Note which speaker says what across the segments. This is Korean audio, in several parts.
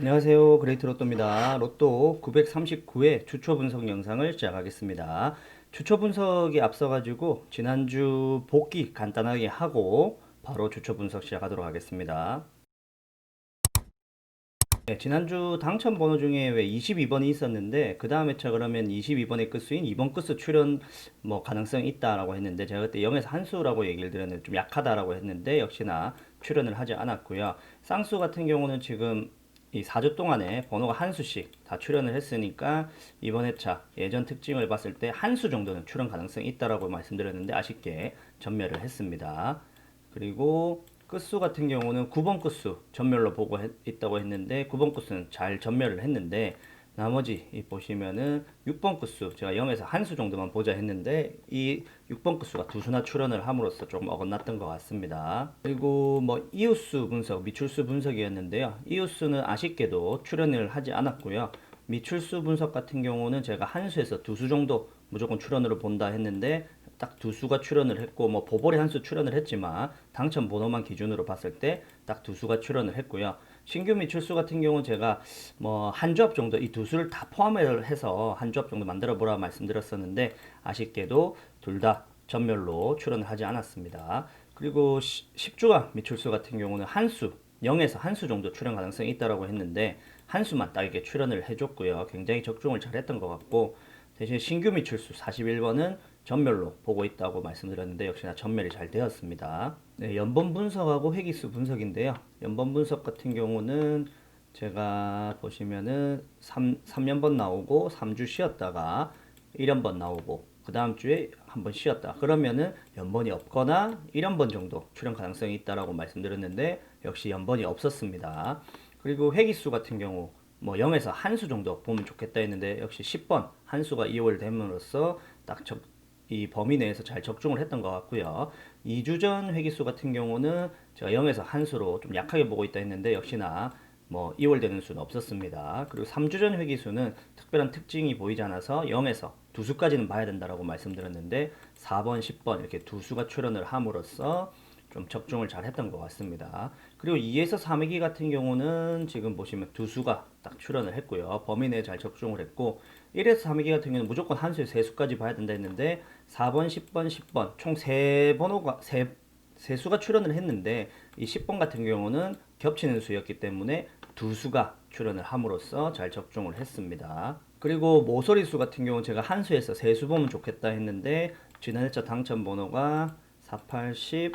Speaker 1: 안녕하세요. 그레이트 로또입니다. 로또 939회 주초 분석 영상을 시작하겠습니다. 주초 분석이 앞서가지고 지난주 복귀 간단하게 하고 바로 주초 분석 시작하도록 하겠습니다. 네, 지난주 당첨 번호 중에 왜 22번이 있었는데 그 다음 회차 그러면 22번의 끝수인 2번 끝수 출현 뭐 가능성이 있다라고 했는데 제가 그때 0에서 한수라고 얘기를 드렸는데 좀 약하다라고 했는데 역시나 출현을 하지 않았고요. 쌍수 같은 경우는 지금 이 4주 동안에 번호가 한 수씩 다 출현을 했으니까 이번 회차 예전 특징을 봤을 때 한 수 정도는 출현 가능성이 있다라고 말씀드렸는데 아쉽게 전멸을 했습니다. 그리고 끝수 같은 경우는 9번 끝수 전멸로 보고 있다고 했는데 9번 끝수는 잘 전멸을 했는데 나머지 보시면은 6번 끝수 제가 0에서 한 수 정도만 보자 했는데 이 6번 끝수가 두 수나 출현을 함으로써 조금 어긋났던 것 같습니다. 그리고 뭐 이웃수 분석, 미출수 분석이었는데요. 이웃수는 아쉽게도 출현을 하지 않았고요. 미출수 분석 같은 경우는 제가 한 수에서 두 수 정도 무조건 출현으로 본다 했는데 딱 두 수가 출현을 했고 뭐 보볼에 한 수 출현을 했지만 당첨 번호만 기준으로 봤을 때 딱 두 수가 출현을 했고요. 신규 미출수 같은 경우는 제가 뭐 한 조합 정도 이 두 수를 다 포함을 해서 한 조합 정도 만들어 보라 말씀드렸었는데 아쉽게도 둘 다 전멸로 출현을 하지 않았습니다. 그리고 10주간 미출수 같은 경우는 한 수, 0에서 한 수 정도 출현 가능성이 있다라고 했는데 한 수만 딱 이렇게 출현을 해줬고요. 굉장히 적중을 잘했던 것 같고 대신 신규 미출수 41번은 전멸로 보고 있다고 말씀드렸는데 역시나 전멸이 잘 되었습니다. 네, 연번 분석하고 회기수 분석인데요. 연번 분석 같은 경우는 제가 보시면은 3년번 나오고 3주 쉬었다가 1년번 나오고 그 다음 주에 한번 쉬었다. 그러면은 연번이 없거나 1년번 정도 출현 가능성이 있다라고 말씀드렸는데 역시 연번이 없었습니다. 그리고 회기수 같은 경우 뭐 0에서 한 수 정도 보면 좋겠다 했는데 역시 10번 한 수가 이월 됨으로써 딱 이 범위 내에서 잘 적중을 했던 것 같고요. 2주 전 회기수 같은 경우는 제가 0에서 한 수로 좀 약하게 보고 있다 했는데 역시나 뭐 이월되는 수는 없었습니다. 그리고 3주 전 회기수는 특별한 특징이 보이지 않아서 0에서 두 수까지는 봐야 된다라고 말씀드렸는데 4번, 10번 이렇게 두 수가 출현을 함으로써 좀 적중을 잘 했던 것 같습니다. 그리고 2에서 3회기 같은 경우는 지금 보시면 두 수가 딱 출현을 했고요. 범위 내에 잘 적중을 했고 1에서 3회기 같은 경우는 무조건 한 수에 세 수까지 봐야 된다 했는데 4번, 10번, 10번 총 세 번호가 세 수가 출현을 했는데 이 10번 같은 경우는 겹치는 수였기 때문에 두 수가 출현을 함으로써 잘 적중을 했습니다. 그리고 모서리 수 같은 경우는 제가 한 수에서 세 수 보면 좋겠다 했는데 지난 회차 당첨 번호가 48, 10,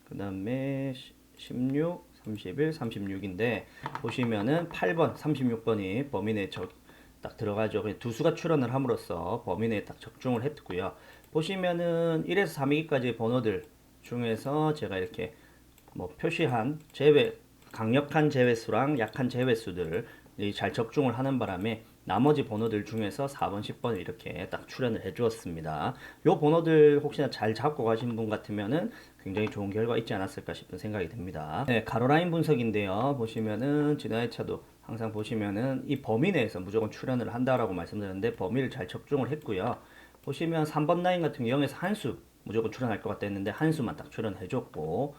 Speaker 1: 그 다음에 16, 31, 36인데 보시면은 8번, 36번이 범위 내에 딱 들어가죠. 그냥 두 수가 출현을 함으로써 범위 내에 딱 적중을 했고요. 보시면은 1에서 3위까지 번호들 중에서 제가 이렇게 뭐 표시한 강력한 제외수랑 약한 제외수들을 잘 적중을 하는 바람에 나머지 번호들 중에서 4번, 10번을 이렇게 딱 출연을 해 주었습니다. 요 번호들 혹시나 잘 잡고 가신 분 같으면은 굉장히 좋은 결과 있지 않았을까 싶은 생각이 듭니다. 네, 가로라인 분석인데요. 보시면은 지난 회차도 항상 보시면은 이 범위 내에서 무조건 출연을 한다라고 말씀드렸는데 범위를 잘 적중을 했고요. 보시면 3번 라인 같은 경우 0에서 한 수 무조건 출연할 것 같다 했는데 한 수만 딱 출연해 줬고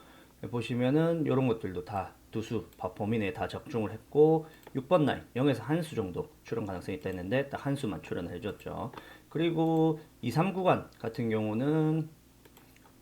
Speaker 1: 보시면은 이런 것들도 다 두 수 범위 내에 다 적중을 했고 6번 라인 0에서 한 수 정도 출연 가능성이 있다 했는데 딱 한 수만 출연을 해줬죠. 그리고 2, 3 구간 같은 경우는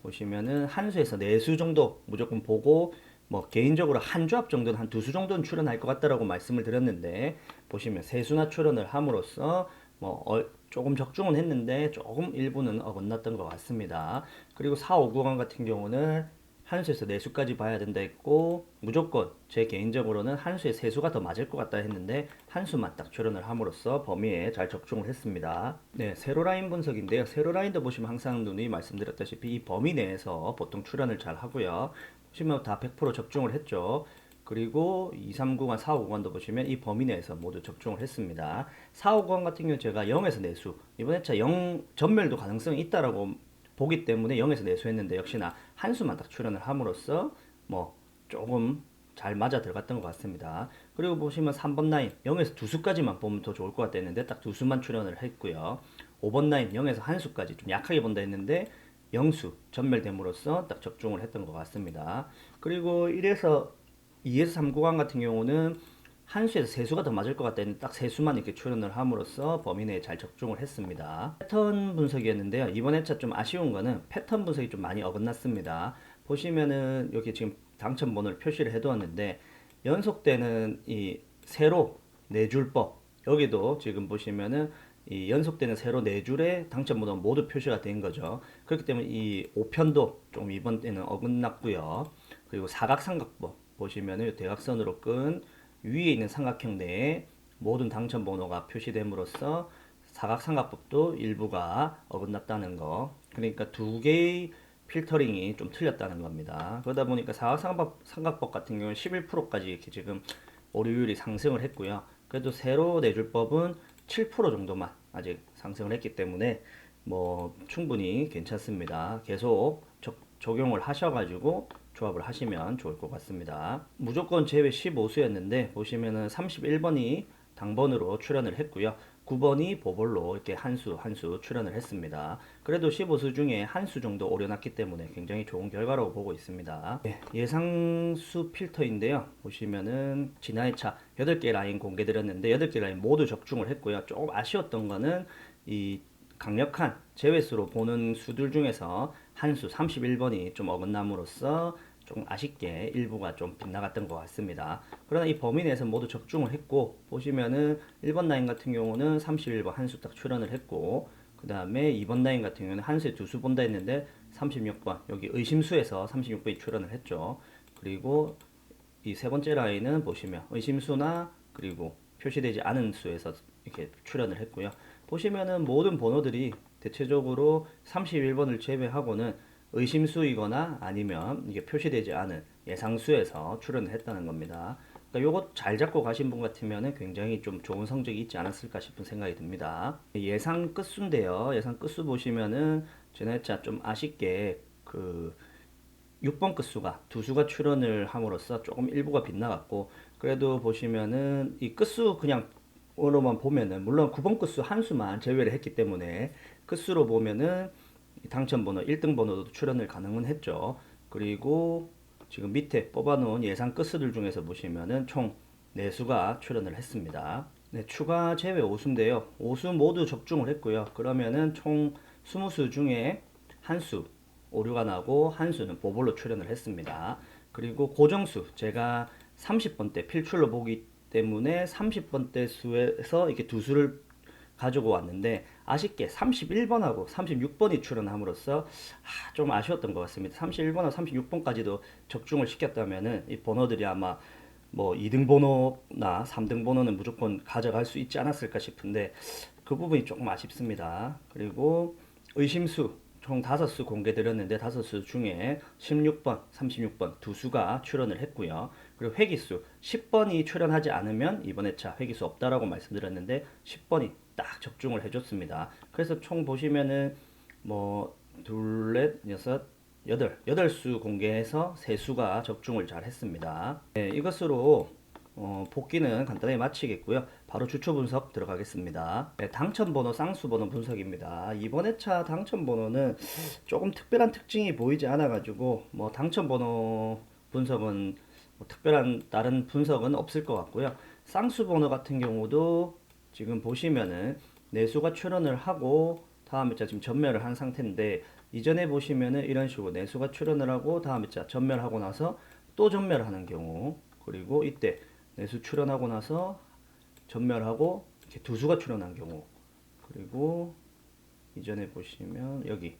Speaker 1: 보시면은 한 수에서 네 수 정도 무조건 보고 뭐 개인적으로 한 조합 정도는 한 두 수 정도는 출연할 것 같다라고 말씀을 드렸는데 보시면 세 수나 출연을 함으로써 뭐 조금 적중은 했는데 조금 일부는 어긋났던 것 같습니다. 그리고 4, 5 구간 같은 경우는 한 수에서 네 수까지 봐야 된다 했고 무조건 제 개인적으로는 한 수에 세 수가 더 맞을 것 같다 했는데 한 수만 딱 출연을 함으로써 범위에 잘 적중을 했습니다. 네, 세로 라인 분석인데요. 세로 라인도 보시면 항상 누누이 말씀드렸다시피 이 범위 내에서 보통 출연을 잘 하고요. 보시면 다 100% 적중을 했죠. 그리고 2, 3 구간, 4, 5 구간도 보시면 이 범위 내에서 모두 적중을 했습니다. 4, 5 구간 같은 경우 제가 0에서 내수 이번 회차 0 전멸도 가능성이 있다라고 보기 때문에 0에서 내수했는데 역시나 한 수만 딱 출연을 함으로써 뭐 조금 잘 맞아 들어갔던 것 같습니다. 그리고 보시면 3번 라인 0에서 두 수까지만 보면 더 좋을 것 같다 했는데 딱 두 수만 출연을 했고요. 5번 라인 0에서 한 수까지 좀 약하게 본다 했는데 0수 전멸됨으로써 딱 적중을 했던 것 같습니다. 그리고 1에서 2에서 3 구간 같은 경우는 한수에서 세수가 더 맞을 것 같다 했는데 딱 세수만 이렇게 출연을 함으로써 범위 내에 잘 적중을 했습니다. 패턴 분석이었는데요. 이번 회차 좀 아쉬운 거는 패턴 분석이 좀 많이 어긋났습니다. 보시면은 여기 지금 당첨 번호를 표시를 해두었는데 연속되는 이 세로 네 줄법, 여기도 지금 보시면은 이 연속되는 세로 네 줄의 당첨 번호 모두 표시가 된 거죠. 그렇기 때문에 이 5편도 좀 이번에는 어긋났고요. 그리고 사각삼각법 보시면은 대각선으로 끈 위에 있는 삼각형 내에 모든 당첨 번호가 표시됨으로써 사각삼각법도 일부가 어긋났다는 거. 그러니까 두 개의 필터링이 좀 틀렸다는 겁니다. 그러다 보니까 사각삼각법 같은 경우는 11%까지 이렇게 지금 오류율이 상승을 했고요. 그래도 세로 내줄 법은 7% 정도만 아직 상승을 했기 때문에 뭐 충분히 괜찮습니다. 계속 적용을 하셔가지고 조합을 하시면 좋을 것 같습니다. 무조건 제외 15수였는데 보시면은 31번이 당번으로 출연을 했고요. 9번이 보볼로 이렇게 한 수 출연을 했습니다. 그래도 15수 중에 한 수 정도 오려놨기 때문에 굉장히 좋은 결과라고 보고 있습니다. 예상수 필터인데요. 보시면은 지난 2차 8개 라인 공개드렸는데 8개 라인 모두 적중을 했고요. 조금 아쉬웠던 거는 이 강력한 제외수로 보는 수들 중에서 한 수 31번이 좀 어긋남으로써 조금 아쉽게 일부가 좀 빗나갔던 것 같습니다. 그러나 이 범위 내에서 모두 적중을 했고 보시면은 1번 라인 같은 경우는 31번 한 수 딱 출연을 했고 그 다음에 2번 라인 같은 경우는 한 수에 두 수 본다 했는데 36번 여기 의심수에서 36번이 출연을 했죠. 그리고 이 세 번째 라인은 보시면 의심수나 그리고 표시되지 않은 수에서 이렇게 출연을 했고요. 보시면은 모든 번호들이 대체적으로 31번을 제외하고는 의심수이거나 아니면 이게 표시되지 않은 예상수에서 출연을 했다는 겁니다. 그러니까 요거 잘 잡고 가신 분 같으면 굉장히 좀 좋은 성적이 있지 않았을까 싶은 생각이 듭니다. 예상 끝수인데요. 예상 끝수 보시면은 지난해차 좀 아쉽게 그 6번 끝수가 두 수가 출연을 함으로써 조금 일부가 빗나갔고 그래도 보시면은 이 끝수 그냥 으로만 보면은 물론 9번 끝수 한 수만 제외를 했기 때문에 끝수로 보면은 당첨 번호 1등 번호도 출연을 가능은 했죠. 그리고 지금 밑에 뽑아놓은 예상 끝수들 중에서 보시면은 총 4수가 출연을 했습니다. 네, 추가 제외 5수인데요. 5수 모두 적중을 했고요. 그러면은 총 20수 중에 한 수 오류가 나고 한 수는 보볼로 출연을 했습니다. 그리고 고정수 제가 30번 때 필출로 보기 때문에 30번대 수에서 이렇게 두 수를 가지고 왔는데 아쉽게 31번하고 36번이 출연함으로써 좀 아쉬웠던 것 같습니다. 31번하고 36번까지도 적중을 시켰다면은 이 번호들이 아마 뭐 2등 번호나 3등 번호는 무조건 가져갈 수 있지 않았을까 싶은데 그 부분이 조금 아쉽습니다. 그리고 의심수 총 5수 공개 드렸는데 5수 중에 16번, 36번 두 수가 출연을 했고요. 그리고 회기수 10번이 출연하지 않으면 이번 회차 회기수 없다라고 말씀드렸는데 10번이 딱 적중을 해줬습니다. 그래서 총 보시면은 뭐 둘, 넷, 여섯, 여덟 수 공개해서 세 수가 적중을 잘 했습니다. 네, 이것으로 복귀는 간단하게 마치겠고요. 바로 주초 분석 들어가겠습니다. 네, 당첨번호, 쌍수번호 분석입니다. 이번 회차 당첨번호는 조금 특별한 특징이 보이지 않아가지고 뭐 당첨번호 분석은 뭐 특별한 다른 분석은 없을 것 같고요. 쌍수번호 같은 경우도 지금 보시면은 내수가 출현을 하고 다음 회차 지금 전멸을 한 상태인데 이전에 보시면은 이런 식으로 내수가 출현을 하고 다음 회차 전멸하고 나서 또 전멸하는 경우 그리고 이때 내수 출현하고 나서 전멸하고 이렇게 두 수가 출현한 경우 그리고 이전에 보시면 여기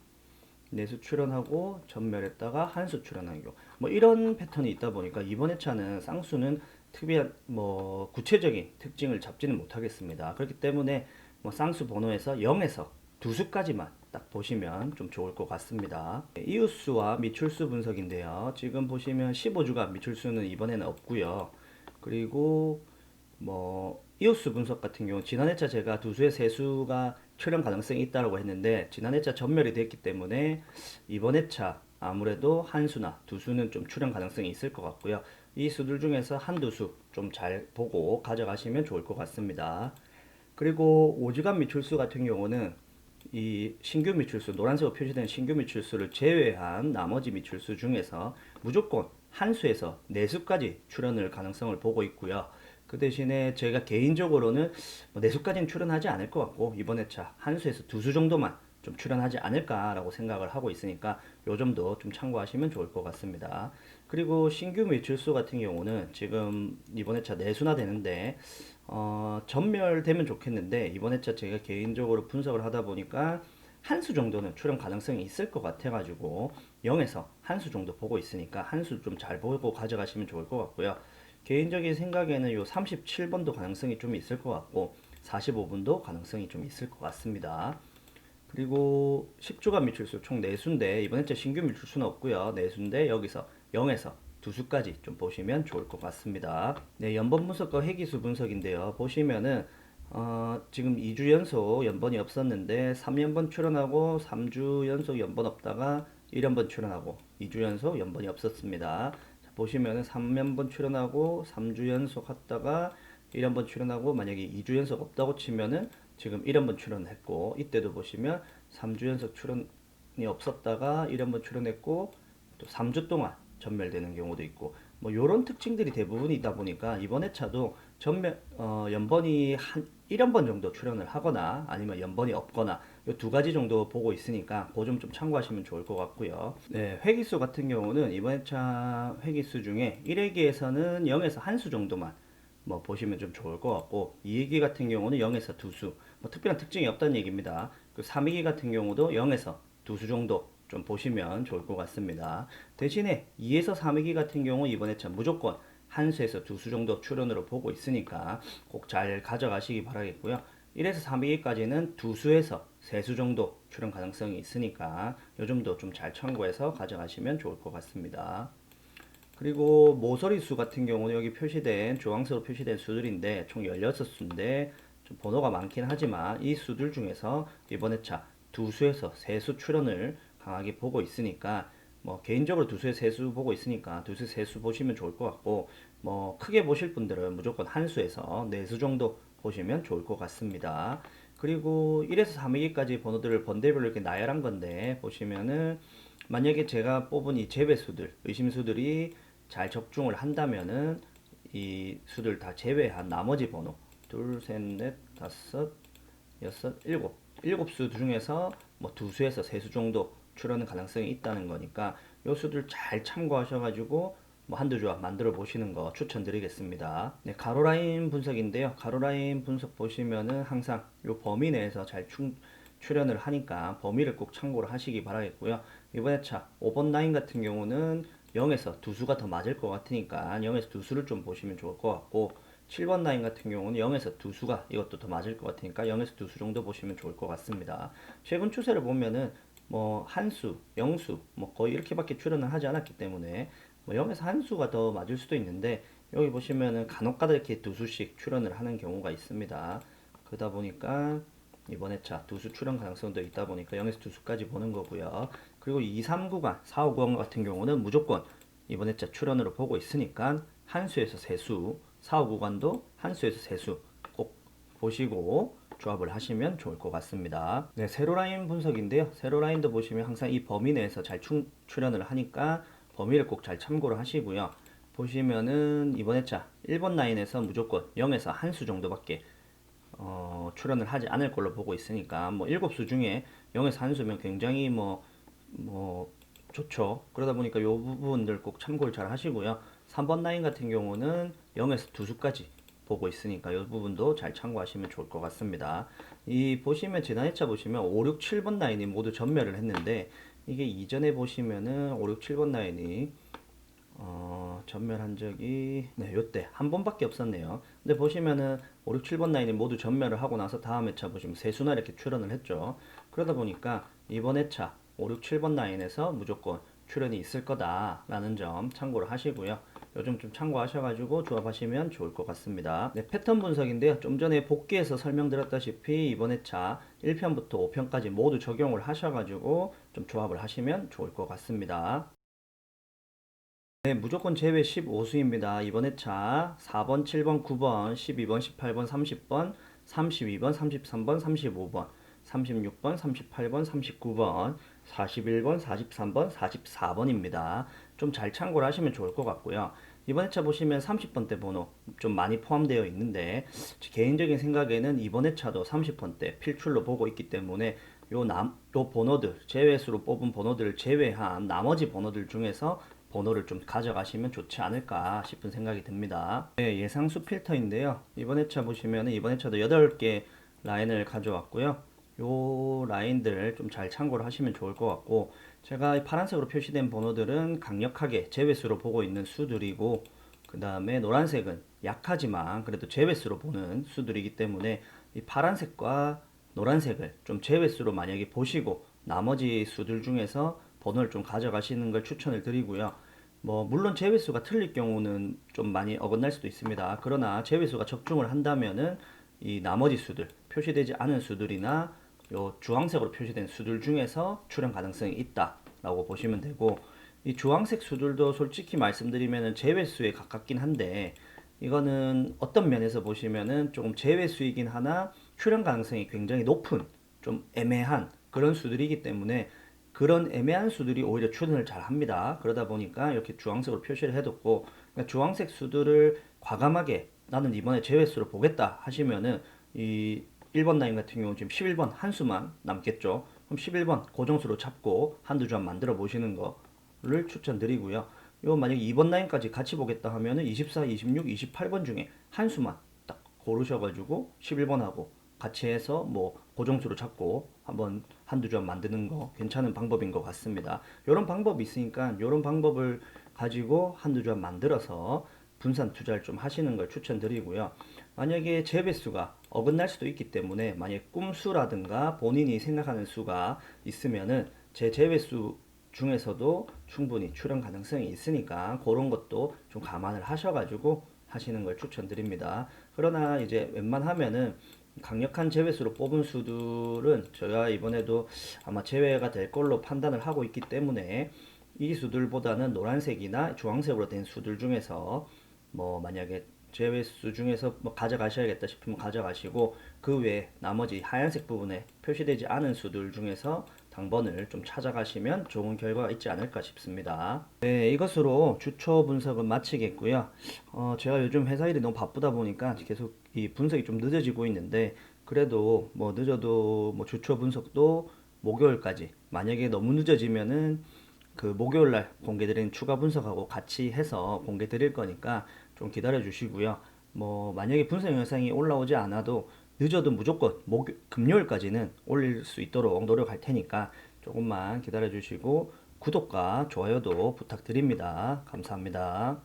Speaker 1: 내수 출현하고 전멸했다가 한수 출현한 경우 뭐 이런 패턴이 있다 보니까 이번 회차는 쌍수는 특별한 뭐 구체적인 특징을 잡지는 못하겠습니다. 그렇기 때문에 뭐 쌍수 번호에서 0에서 두 수까지만 딱 보시면 좀 좋을 것 같습니다. 이웃수와 미출수 분석인데요. 지금 보시면 15주간 미출수는 이번에는 없고요. 그리고 뭐 이웃수 분석 같은 경우 지난 회차 제가 두 수의 세 수가 출현 가능성이 있다고 했는데 지난 회차 전멸이 됐기 때문에 이번 회차 아무래도 한 수나 두 수는 좀 출현 가능성이 있을 것 같고요. 이 수들 중에서 한두 수 좀 잘 보고 가져가시면 좋을 것 같습니다. 그리고 5주간 미출수 같은 경우는 이 신규 미출수 노란색으로 표시된 신규 미출수를 제외한 나머지 미출수 중에서 무조건 한 수에서 네 수까지 출현을 가능성을 보고 있고요. 그 대신에 제가 개인적으로는 뭐 내수까지는 출연하지 않을 것 같고 이번 회차 한 수에서 두 수 정도만 좀 출연하지 않을까라고 생각을 하고 있으니까 요 점도 좀 참고하시면 좋을 것 같습니다. 그리고 신규 매출수 같은 경우는 지금 이번 회차 내수나 되는데 전멸되면 좋겠는데 이번 회차 제가 개인적으로 분석을 하다 보니까 한 수 정도는 출연 가능성이 있을 것 같아가지고 0에서 한 수 정도 보고 있으니까 한 수 좀 잘 보고 가져가시면 좋을 것 같고요. 개인적인 생각에는 요 37번도 가능성이 좀 있을 것 같고 45분도 가능성이 좀 있을 것 같습니다. 그리고 10주간 밀출수 총 4수인데 이번 해째 신규 밀출수는 없고요. 4수인데 여기서 0에서 두 수까지 좀 보시면 좋을 것 같습니다. 네, 연번 분석과 회기수 분석인데요. 보시면은 지금 2주 연속 연번이 없었는데 3연번 출연하고 3주 연속 연번 없다가 1연번 출연하고 2주 연속 연번이 없었습니다. 자, 보시면은 3연번 출연하고 3주 연속 했다가 1연번 출연하고 만약에 2주 연속 없다고 치면은 지금 1연번 출연했고 이때도 보시면 3주 연속 출연이 없었다가 1연번 출연했고 또 3주 동안 전멸되는 경우도 있고 뭐 요런 특징들이 대부분 있다 보니까 이번 회차도 연번이 한 1연번 정도 출연을 하거나 아니면 연번이 없거나 요 두 가지 정도 보고 있으니까 그 점 좀 참고하시면 좋을 것 같고요. 네, 회기수 같은 경우는 이번 회차 회기수 중에 1회기에서는 0에서 한 수 정도만 뭐 보시면 좀 좋을 것 같고 2회기 같은 경우는 0에서 두 수, 뭐 특별한 특징이 없다는 얘기입니다. 그 3회기 같은 경우도 0에서 두 수 정도 좀 보시면 좋을 것 같습니다. 대신에 2에서 3회기 같은 경우 이번에 참 무조건 한 수에서 두 수 정도 출연으로 보고 있으니까 꼭 잘 가져가시기 바라겠고요. 1에서 3회기까지는 두 수에서 세 수 정도 출연 가능성이 있으니까 요 점도 좀 잘 참고해서 가져가시면 좋을 것 같습니다. 그리고 모서리 수 같은 경우는 여기 표시된 주황색으로 표시된 수들인데 총 16수인데 좀 번호가 많긴 하지만 이 수들 중에서 이번 회차 두 수에서 세 수 출연을 강하게 보고 있으니까 뭐 개인적으로 두 수에 세 수 보고 있으니까 두 수 세 수 보시면 좋을 것 같고 뭐 크게 보실 분들은 무조건 한 수에서 네 수 정도 보시면 좋을 것 같습니다. 그리고 1에서 3위기까지 번호들을 번대별로 이렇게 나열한 건데 보시면은 만약에 제가 뽑은 이 재배수들 의심수들이 잘 적중을 한다면은 이 수들 다 제외한 나머지 번호 둘, 셋, 넷, 다섯, 여섯, 일곱 수 중에서 뭐 두 수에서 세 수 정도 출현 가능성이 있다는 거니까 요 수들 잘 참고하셔가지고 뭐 한두 조합 만들어 보시는 거 추천드리겠습니다. 네, 가로라인 분석인데요. 가로라인 분석 보시면은 항상 요 범위 내에서 잘 출연을 하니까 범위를 꼭 참고를 하시기 바라겠고요. 이번에 차 5번 라인 같은 경우는 0에서 두 수가 더 맞을 것 같으니까 0에서 두 수를 좀 보시면 좋을 것 같고 7번 라인 같은 경우는 0에서 두 수가 이것도 더 맞을 것 같으니까 0에서 두 수 정도 보시면 좋을 것 같습니다. 최근 추세를 보면은 뭐 한수, 영수 뭐 거의 이렇게밖에 출연을 하지 않았기 때문에 뭐 0에서 한 수가 더 맞을 수도 있는데 여기 보시면은 간혹가다 이렇게 두 수씩 출연을 하는 경우가 있습니다. 그러다 보니까 이번 회차 두 수 출연 가능성도 있다 보니까 0에서 두 수까지 보는 거고요. 그리고 2, 3구간, 4, 5구간 같은 경우는 무조건 이번 회차 출연으로 보고 있으니까 한 수에서 세 수, 4, 5구간도 한 수에서 세 수 꼭 보시고 조합을 하시면 좋을 것 같습니다. 네, 세로라인 분석인데요. 세로라인도 보시면 항상 이 범위 내에서 잘 출연을 하니까 범위를 꼭 잘 참고를 하시고요. 보시면은 이번 회차 1번 라인에서 무조건 0에서 한 수 정도밖에 출연을 하지 않을 걸로 보고 있으니까 뭐 7수 중에 0에서 한 수면 굉장히 뭐 좋죠. 그러다 보니까 이 부분들 꼭 참고를 잘 하시고요. 3번 라인 같은 경우는 0에서 두 수까지 보고 있으니까 이 부분도 잘 참고하시면 좋을 것 같습니다. 이 보시면 지난 회차 보시면 5, 6, 7번 라인이 모두 전멸을 했는데 이게 이전에 보시면은 5, 6, 7번 라인이 전멸한 적이 네, 요때 한 번밖에 없었네요. 근데 보시면은 5, 6, 7번 라인이 모두 전멸을 하고 나서 다음 회차 보시면 세 수나 이렇게 출연을 했죠. 그러다 보니까 이번 회차 5, 6, 7번 라인에서 무조건 출연이 있을 거다라는 점 참고를 하시고요. 요즘 좀 참고하셔가지고 조합하시면 좋을 것 같습니다. 네, 패턴 분석인데요. 좀 전에 복귀해서 설명드렸다시피 이번 회차 1편부터 5편까지 모두 적용을 하셔가지고 좀 조합을 하시면 좋을 것 같습니다. 네, 무조건 제외 15수입니다. 이번 회차 4번, 7번, 9번, 12번, 18번, 30번, 32번, 33번, 35번, 36번, 38번, 39번, 41번, 43번, 44번입니다. 좀 잘 참고를 하시면 좋을 것 같고요. 이번 회차 보시면 30번대 번호 좀 많이 포함되어 있는데 개인적인 생각에는 이번 회차도 30번대 필출로 보고 있기 때문에 요 번호들 제외수로 뽑은 번호들을 제외한 나머지 번호들 중에서 번호를 좀 가져가시면 좋지 않을까 싶은 생각이 듭니다. 네, 예상수 필터인데요. 이번 회차 보시면 이번 회차도 8개 라인을 가져왔고요. 요 라인들 좀 잘 참고를 하시면 좋을 것 같고, 제가 파란색으로 표시된 번호들은 강력하게 제외수로 보고 있는 수들이고, 그 다음에 노란색은 약하지만 그래도 제외수로 보는 수들이기 때문에 이 파란색과 노란색을 좀 제외수로 만약에 보시고 나머지 수들 중에서 번호를 좀 가져가시는 걸 추천을 드리고요. 뭐 물론 제외수가 틀릴 경우는 좀 많이 어긋날 수도 있습니다. 그러나 제외수가 적중을 한다면은 이 나머지 수들 표시되지 않은 수들이나 요 주황색으로 표시된 수들 중에서 출현 가능성이 있다라고 보시면 되고, 이 주황색 수들도 솔직히 말씀드리면은 제외수에 가깝긴 한데 이거는 어떤 면에서 보시면은 조금 제외수이긴 하나 출현 가능성이 굉장히 높은 좀 애매한 그런 수들이기 때문에 그런 애매한 수들이 오히려 출현을 잘 합니다. 그러다 보니까 이렇게 주황색으로 표시를 해뒀고, 그러니까 주황색 수들을 과감하게 나는 이번에 제외수로 보겠다 하시면은 이 1번 라인 같은 경우 지금 11번 한 수만 남겠죠. 그럼 11번 고정수로 잡고 한두 점 만들어 보시는 거를 추천드리고요. 요 만약 2번 라인까지 같이 보겠다 하면은 24, 26, 28번 중에 한 수만 딱 고르셔가지고 11번하고 같이 해서 뭐 고정수로 잡고 한번 한두 점 만드는 거 괜찮은 방법인 것 같습니다. 이런 방법이 있으니까 이런 방법을 가지고 한두 점 만들어서 분산 투자를 좀 하시는 걸 추천드리고요. 만약에 재배수가 어긋날 수도 있기 때문에 만약에 꿈수라든가 본인이 생각하는 수가 있으면은 제 재배수 중에서도 충분히 출현 가능성이 있으니까 그런 것도 좀 감안을 하셔가지고 하시는 걸 추천드립니다. 그러나 이제 웬만하면은 강력한 제외수로 뽑은 수들은 저희가 이번에도 아마 제외가 될 걸로 판단을 하고 있기 때문에 이 수들보다는 노란색이나 주황색으로 된 수들 중에서 뭐 만약에 제외수 중에서 뭐 가져가셔야겠다 싶으면 가져가시고, 그 외에 나머지 하얀색 부분에 표시되지 않은 수들 중에서 당번을 좀 찾아가시면 좋은 결과가 있지 않을까 싶습니다. 네, 이것으로 주초 분석은 마치겠고요. 제가 요즘 회사 일이 너무 바쁘다 보니까 계속 이 분석이 좀 늦어지고 있는데, 그래도 뭐 늦어도 뭐 주초 분석도 목요일까지, 만약에 너무 늦어지면은 그 목요일날 공개드린 추가 분석하고 같이 해서 공개 드릴 거니까 좀 기다려 주시고요. 뭐 만약에 분석 영상이 올라오지 않아도 늦어도 무조건 금요일까지는 올릴 수 있도록 노력할 테니까 조금만 기다려 주시고 구독과 좋아요도 부탁드립니다. 감사합니다.